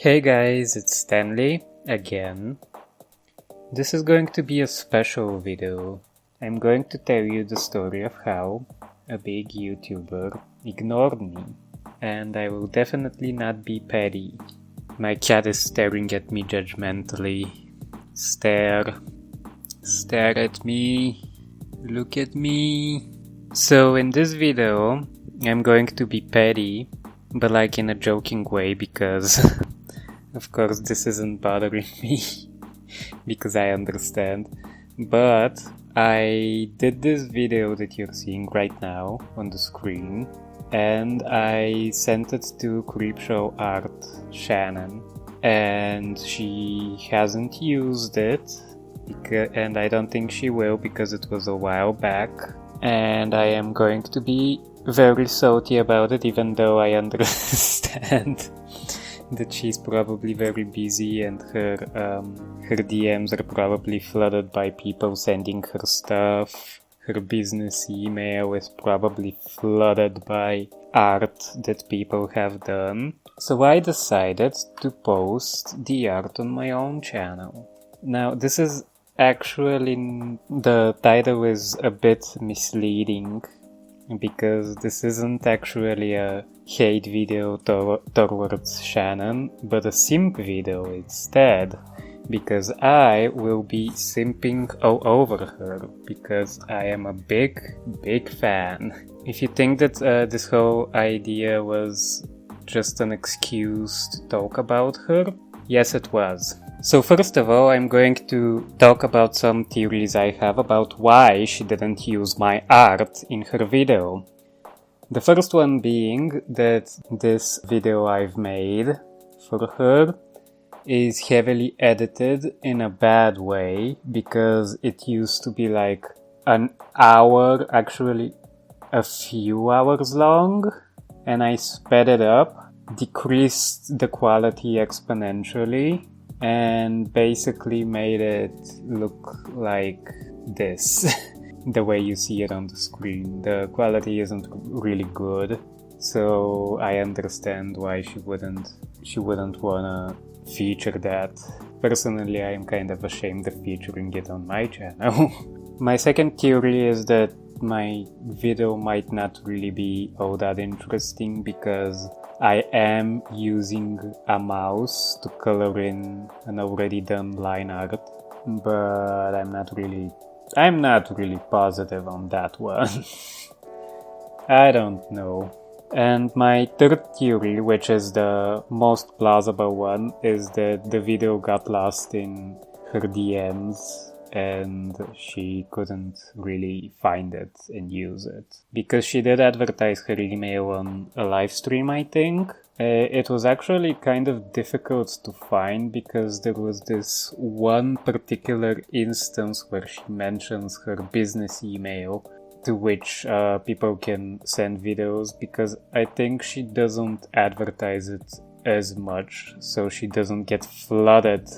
Hey guys, it's Stanley again. This is going to be a special video. I'm going to tell you the story of how a big YouTuber ignored me, and I will definitely not be petty. My cat is staring at me judgmentally. Stare at me, look at me. So in this video, I'm going to be petty, but like in a joking way because of course this isn't bothering me because I understand. But I did this video that you're seeing right now on the screen, and I sent it to Creepshow Art Shannon, and she hasn't used it and I don't think she will because it was a while back, and I am going to be very salty about it, even though I understand that she's probably very busy and her DMs are probably flooded by people sending her stuff. Her business email is probably flooded by art that people have done. So I decided to post the art on my own channel. Now this is actually, the title is a bit misleading because this isn't actually a hate video towards Shannon, but a simp video instead, because I will be simping all over her because I am a big fan. If you think that this whole idea was just an excuse to talk about her, yes it was. So first of all, I'm going to talk about some theories I have about why she didn't use my art in her video. The first one being that this video I've made for her is heavily edited in a bad way, because it used to be like an hour, actually a few hours long, and I sped it up, decreased the quality exponentially, and basically made it look like this. The way you see it on the screen. The quality isn't really good, so I understand why she wouldn't wanna feature that. Personally, I am kind of ashamed of featuring it on my channel. My second theory is that my video might not really be all that interesting because I am using a mouse to color in an already done line art, but I'm not really positive on that one. I don't know. And my third theory, which is the most plausible one, is that the video got lost in her DMs and she couldn't really find it and use it. Because she did advertise her email on a live stream, I think. It was actually kind of difficult to find because there was this one particular instance where she mentions her business email to which people can send videos, because I think she doesn't advertise it as much, so she doesn't get flooded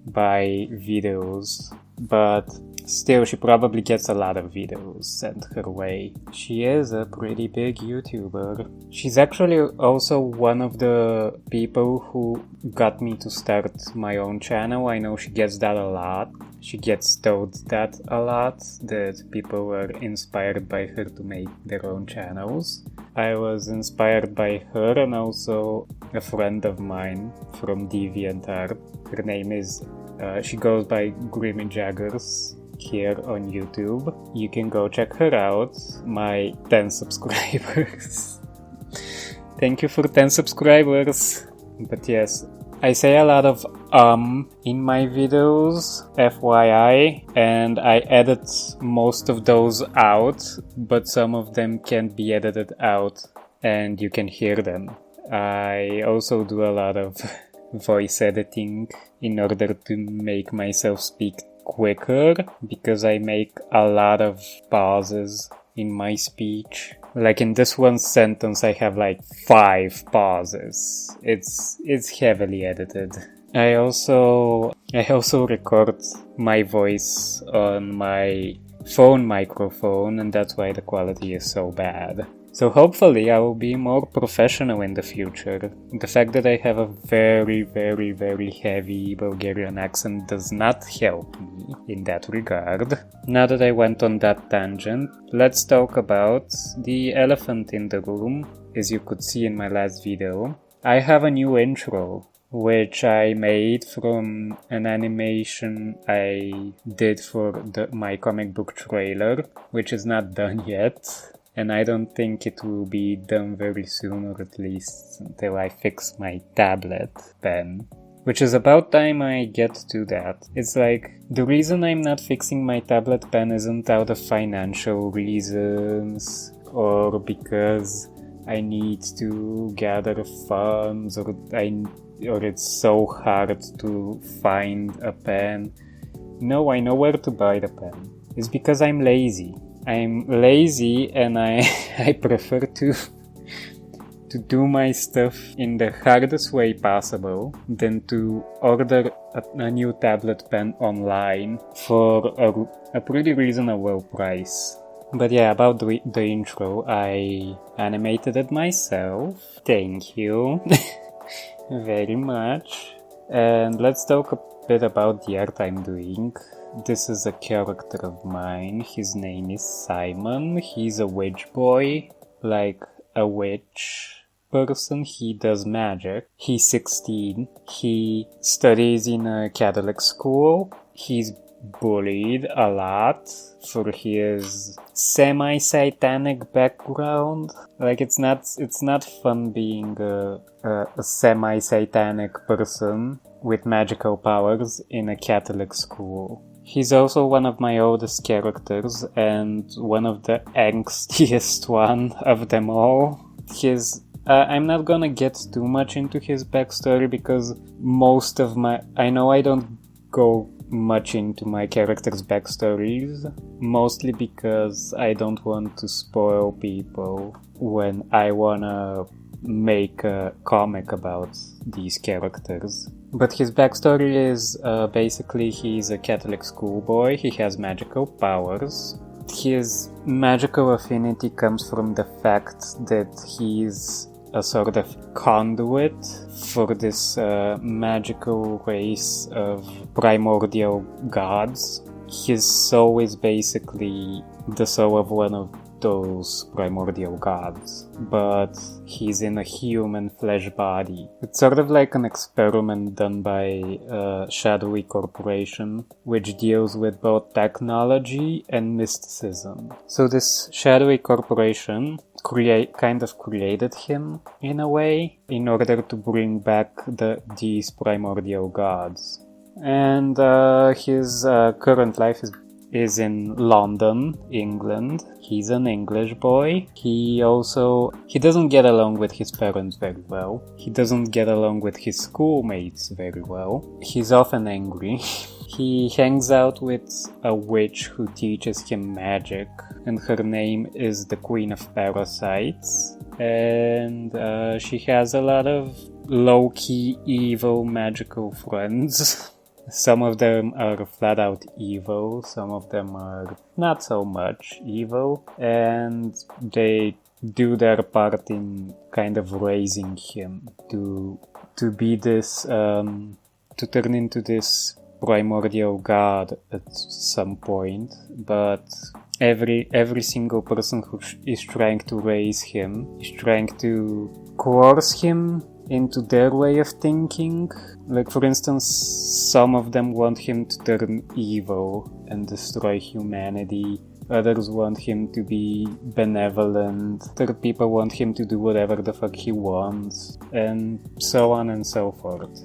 by videos. But still, she probably gets a lot of videos sent her way. She is a pretty big YouTuber. She's actually also one of the people who got me to start my own channel. I know she gets that a lot. She gets told that a lot, that people were inspired by her to make their own channels. I was inspired by her and also a friend of mine from DeviantArt. Her name is she goes by Grimmy Jaggers here on YouTube. You can go check her out. My 10 subscribers. Thank you for 10 subscribers. But yes, I say a lot of in my videos, FYI, and I edit most of those out, but some of them can't be edited out and you can hear them. I also do a lot of voice editing in order to make myself speak quicker, because I make a lot of pauses in my speech. Like in this one sentence I have like 5 pauses. It's heavily edited. I also record my voice on my phone microphone, and that's why the quality is so bad. So hopefully I will be more professional in the future. The fact that I have a very, very, very heavy Bulgarian accent does not help me in that regard. Now that I went on that tangent, let's talk about the elephant in the room. As you could see in my last video, I have a new intro, which I made from an animation I did for my comic book trailer, which is not done yet. And I don't think it will be done very soon, or at least until I fix my tablet pen. Which is about time I get to that. It's like, the reason I'm not fixing my tablet pen isn't out of financial reasons, or because I need to gather funds, or it's so hard to find a pen. No, I know where to buy the pen. It's because I'm lazy. I'm lazy and I prefer to do my stuff in the hardest way possible than to order a new tablet pen online for a pretty reasonable price. But yeah, about the intro, I animated it myself. Thank you very much. And let's talk a bit about the art I'm doing. This is a character of mine. His name is Simon. He's a witch boy, like a witch person. He does magic. He's 16. He studies in a Catholic school. He's bullied a lot for his semi-satanic background. Like, it's not fun being a semi-satanic person with magical powers in a Catholic school. He's also one of my oldest characters and one of the angstiest one of them all. I'm not gonna get too much into his backstory because I know I don't go much into my characters' backstories, mostly because I don't want to spoil people when I wanna make a comic about these characters. But his backstory is basically he's a Catholic schoolboy. He has magical powers. His magical affinity comes from the fact that he's a sort of conduit for this magical race of primordial gods. His soul is basically the soul of one of those primordial gods, but he's in a human flesh body. It's sort of like an experiment done by Shadowy Corporation, which deals with both technology and mysticism. So this Shadowy Corporation kind of created him in a way in order to bring back these primordial gods. And his current life is in London, England. He's an English boy. He doesn't get along with his parents very well. He doesn't get along with his schoolmates very well. He's often angry. He hangs out with a witch who teaches him magic, and her name is the Queen of Parasites. And she has a lot of low-key evil magical friends. Some of them are flat out evil, some of them are not so much evil, and they do their part in kind of raising him to be this, to turn into this primordial god at some point. But every single person who is trying to raise him is trying to coerce him into their way of thinking. Like, for instance, some of them want him to turn evil and destroy humanity. Others want him to be benevolent. Other people want him to do whatever the fuck he wants. And so on and so forth.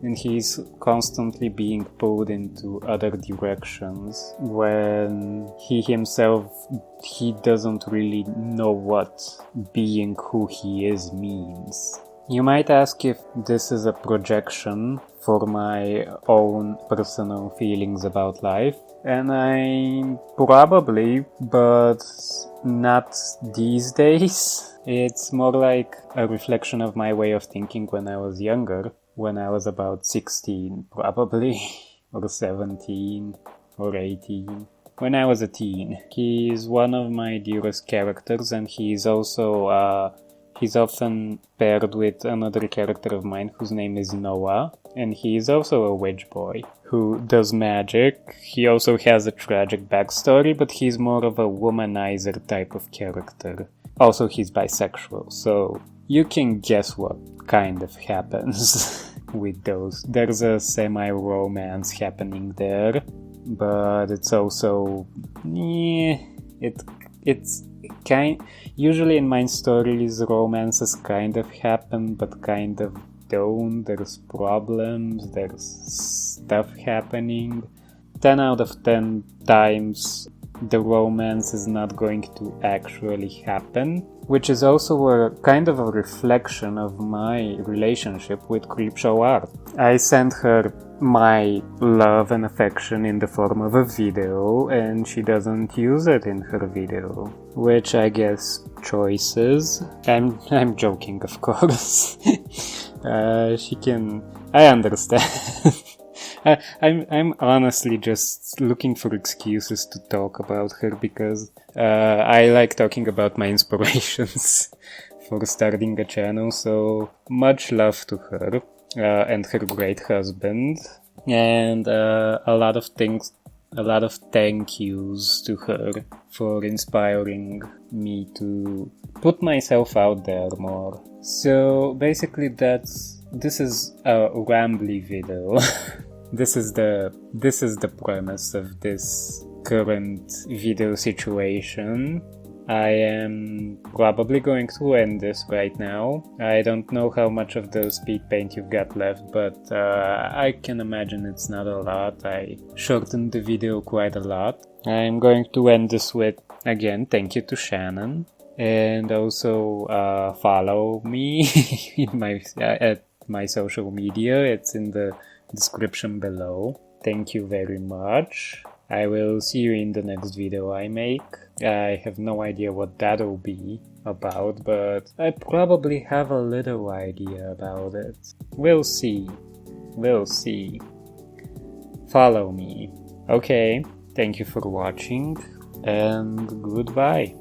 And he's constantly being pulled into other directions when he doesn't really know what being who he is means. You might ask if this is a projection for my own personal feelings about life, and I probably, but not these days. It's more like a reflection of my way of thinking when I was younger, when I was about 16 probably, or 17 or 18. when I was a teen. He's one of my dearest characters, and he's also he's often paired with another character of mine whose name is Noah, and he is also a witch boy who does magic. He also has a tragic backstory, but he's more of a womanizer type of character. Also, he's bisexual, so you can guess what kind of happens with those. There's a semi-romance happening there, but it's also... it's kind... Usually in my stories, romances kind of happen, but kind of don't. There's problems, there's stuff happening. 10 out of 10 times the romance is not going to actually happen, which is also a kind of a reflection of my relationship with Creepshow Art. I sent her my love and affection in the form of a video, and she doesn't use it in her video, which I guess choices. I'm joking, of course. She can... I understand. I'm honestly just looking for excuses to talk about her because I like talking about my inspirations for starting a channel, so much love to her and her great husband, and a lot of thank yous to her for inspiring me to put myself out there more. So basically this is a rambly video. This is the premise of this current video situation. I am probably going to end this right now. I don't know how much of the Speedpaint you've got left, but I can imagine it's not a lot. I shortened the video quite a lot. I'm going to end this with, again, thank you to Shannon. And also follow me at my social media. It's in the description below. Thank you very much. I will see you in the next video I make. I have no idea what that'll be about, but I probably have a little idea about it. We'll see. Follow me. Okay, thank you for watching, and goodbye.